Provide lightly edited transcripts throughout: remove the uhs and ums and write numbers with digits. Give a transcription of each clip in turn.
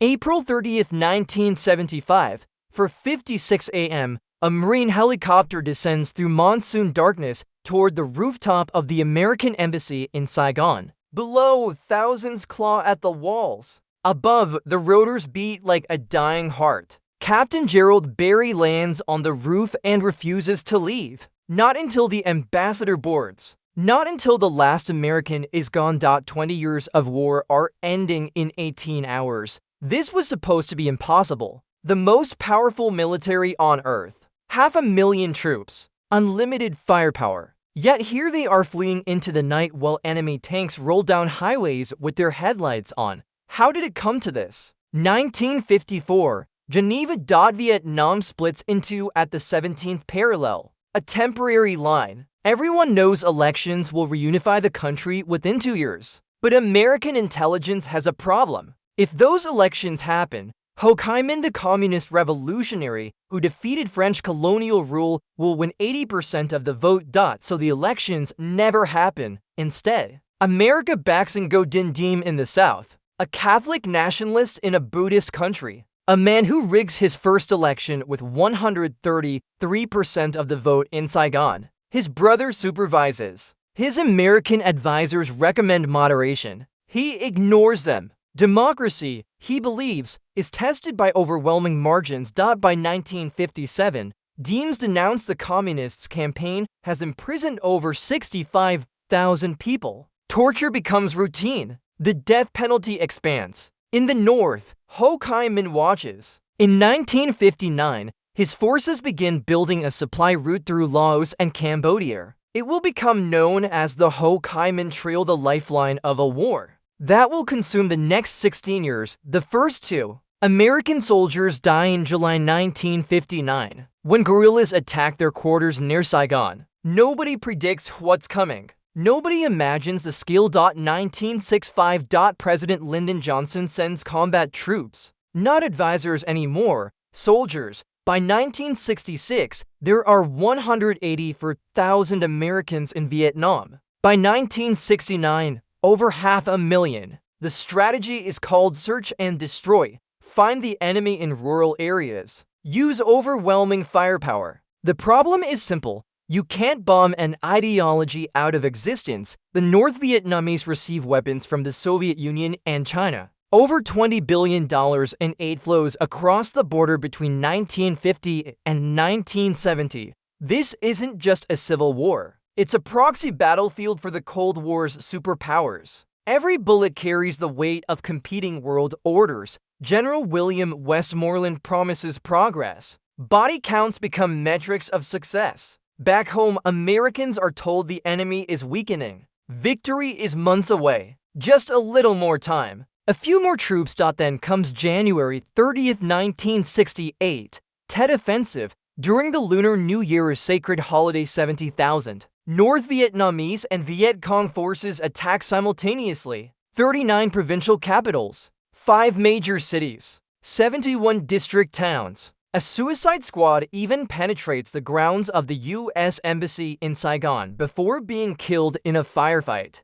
April 30th, 1975, for 56 a.m., a Marine helicopter descends through monsoon darkness toward the rooftop of the American Embassy in Saigon. Below, thousands claw at the walls. Above, the rotors beat like a dying heart. Captain Gerald Barry lands on the roof and refuses to leave. Not until the ambassador boards. Not until the last American is gone. 20 years of war are ending in 18 hours. This was supposed to be impossible. The most powerful military on Earth. 500,000 troops. Unlimited firepower. Yet here they are fleeing into the night while enemy tanks roll down highways with their headlights on. How did it come to this? 1954. Geneva. Vietnam splits into at the 17th parallel. A temporary line. Everyone knows elections will reunify the country within 2 years. But American intelligence has a problem. If those elections happen, Ho Chi Minh, the communist revolutionary who defeated French colonial rule, will win 80% of the vote. So the elections never happen. Instead, America backs Dinh in the South, a Catholic nationalist in a Buddhist country. A man who rigs his first election with 133% of the vote in Saigon. His brother supervises. His American advisors recommend moderation. He ignores them. Democracy, he believes, is tested by overwhelming margins. By 1957, Diem denounced the communists' campaign has imprisoned over 65,000 people. Torture becomes routine. The death penalty expands. In the north, Ho Chi Minh watches. In 1959, his forces begin building a supply route through Laos and Cambodia. It will become known as the Ho Chi Minh Trail, the lifeline of a war that will consume the next 16 years. The first two American soldiers die in July 1959, when guerrillas attack their quarters near Saigon. Nobody predicts what's coming. Nobody imagines the scale. 1965. President Lyndon Johnson sends combat troops, not advisors anymore, soldiers. By 1966, there are 184,000 Americans in Vietnam. By 1969, over 500,000. The strategy is called search and destroy. Find the enemy in rural areas. Use overwhelming firepower. The problem is simple. You can't bomb an ideology out of existence. The North Vietnamese receive weapons from the Soviet Union and China. Over $20 billion in aid flows across the border between 1950 and 1970. This isn't just a civil war. It's a proxy battlefield for the Cold War's superpowers. Every bullet carries the weight of competing world orders. General William Westmoreland promises progress. Body counts become metrics of success. Back home, Americans are told the enemy is weakening. Victory is months away. Just a little more time. A few more troops. Then comes January 30th, 1968. Tet Offensive. During the Lunar New Year's sacred holiday, 70,000 North Vietnamese and Viet Cong forces attack simultaneously. 39 provincial capitals, 5 major cities, 71 district towns. A suicide squad even penetrates the grounds of the U.S. Embassy in Saigon before being killed in a firefight.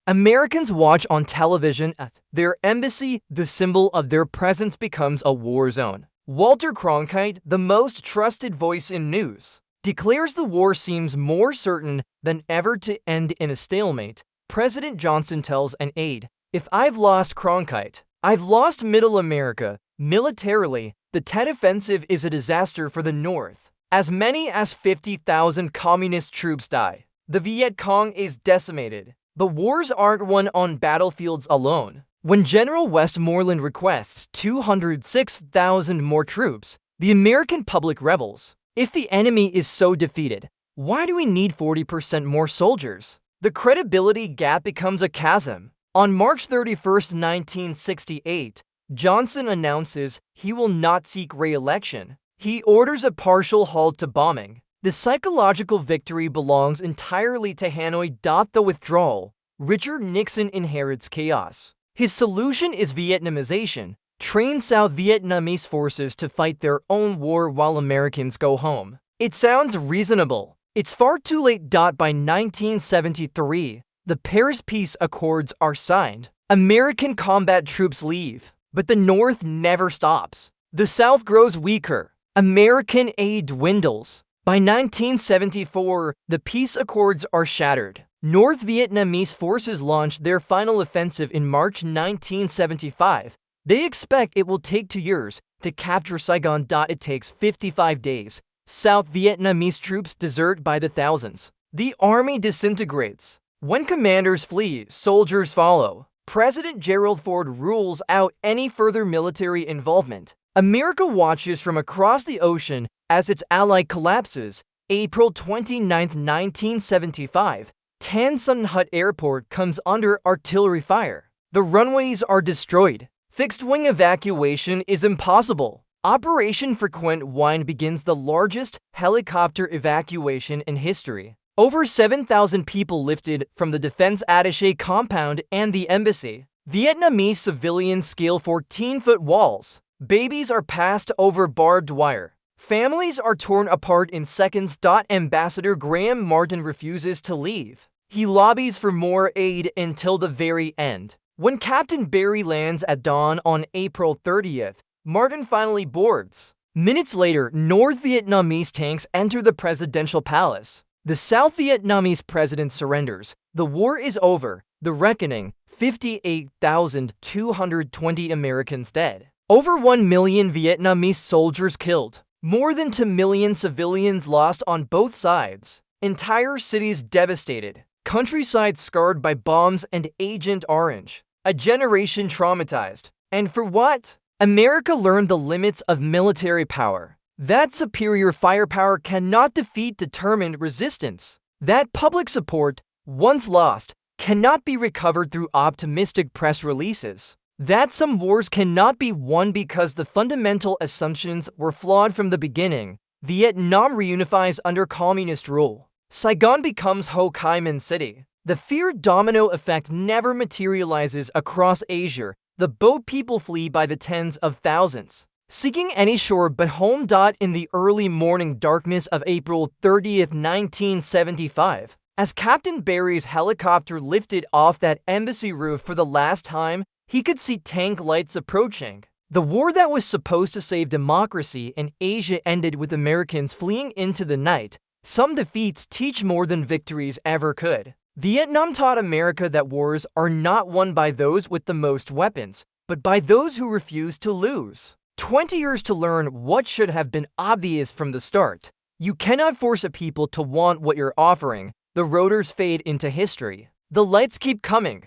Americans watch on television at their embassy. The symbol of their presence becomes a war zone. Walter Cronkite, the most trusted voice in news, declares the war seems more certain than ever to end in a stalemate. President Johnson tells an aide, "If I've lost Cronkite, I've lost Middle America." Militarily, the Tet Offensive is a disaster for the North. As many as 50,000 communist troops die. The Viet Cong is decimated. But wars aren't won on battlefields alone. When General Westmoreland requests 206,000 more troops, the American public rebels. If the enemy is so defeated, why do we need 40% more soldiers? The credibility gap becomes a chasm. On March 31st, 1968, Johnson announces he will not seek re-election. He orders a partial halt to bombing. The psychological victory belongs entirely to Hanoi. The withdrawal. Richard Nixon inherits chaos. His solution is Vietnamization. Train South Vietnamese forces to fight their own war while Americans go home. It sounds reasonable. It's far too late. By 1973, the Paris Peace Accords are signed. American combat troops leave. But the North never stops. The South grows weaker. American aid dwindles. By 1974, the peace accords are shattered. North Vietnamese forces launched their final offensive in March 1975. They expect it will take 2 years to capture Saigon. It takes 55 days. South Vietnamese troops desert by the thousands. The army disintegrates. When commanders flee, soldiers follow. President Gerald Ford rules out any further military involvement. America watches from across the ocean as its ally collapses. April 29, 1975, Tan Son Nhut Airport comes under artillery fire. The runways are destroyed. Fixed-wing evacuation is impossible. Operation Frequent Wind begins, the largest helicopter evacuation in history. Over 7,000 people lifted from the defense attaché compound and the embassy. Vietnamese civilians scale 14-foot walls. Babies are passed over barbed wire. Families are torn apart in seconds. Ambassador Graham Martin refuses to leave. He lobbies for more aid until the very end. When Captain Barry lands at dawn on April 30th, Martin finally boards. Minutes later, North Vietnamese tanks enter the presidential palace. The South Vietnamese president surrenders. The war is over. The reckoning: 58,220 Americans dead. Over 1 million Vietnamese soldiers killed. More than 2 million civilians lost on both sides. Entire cities devastated. Countryside scarred by bombs and Agent Orange. A generation traumatized. And for what? America learned the limits of military power. That superior firepower cannot defeat determined resistance. That public support, once lost, cannot be recovered through optimistic press releases. That some wars cannot be won because the fundamental assumptions were flawed from the beginning. Vietnam reunifies under communist rule. Saigon becomes Ho Chi Minh City. The feared domino effect never materializes across Asia. The boat people flee by the tens of thousands, seeking any shore but home. In the early morning darkness of April 30th, 1975, as Captain Barry's helicopter lifted off that embassy roof for the last time, he could see tank lights approaching. The war that was supposed to save democracy in Asia ended with Americans fleeing into the night. Some defeats teach more than victories ever could. Vietnam taught America that wars are not won by those with the most weapons, but by those who refuse to lose. 20 years to learn what should have been obvious from the start. You cannot force a people to want what you're offering. The rotors fade into history. The lights keep coming.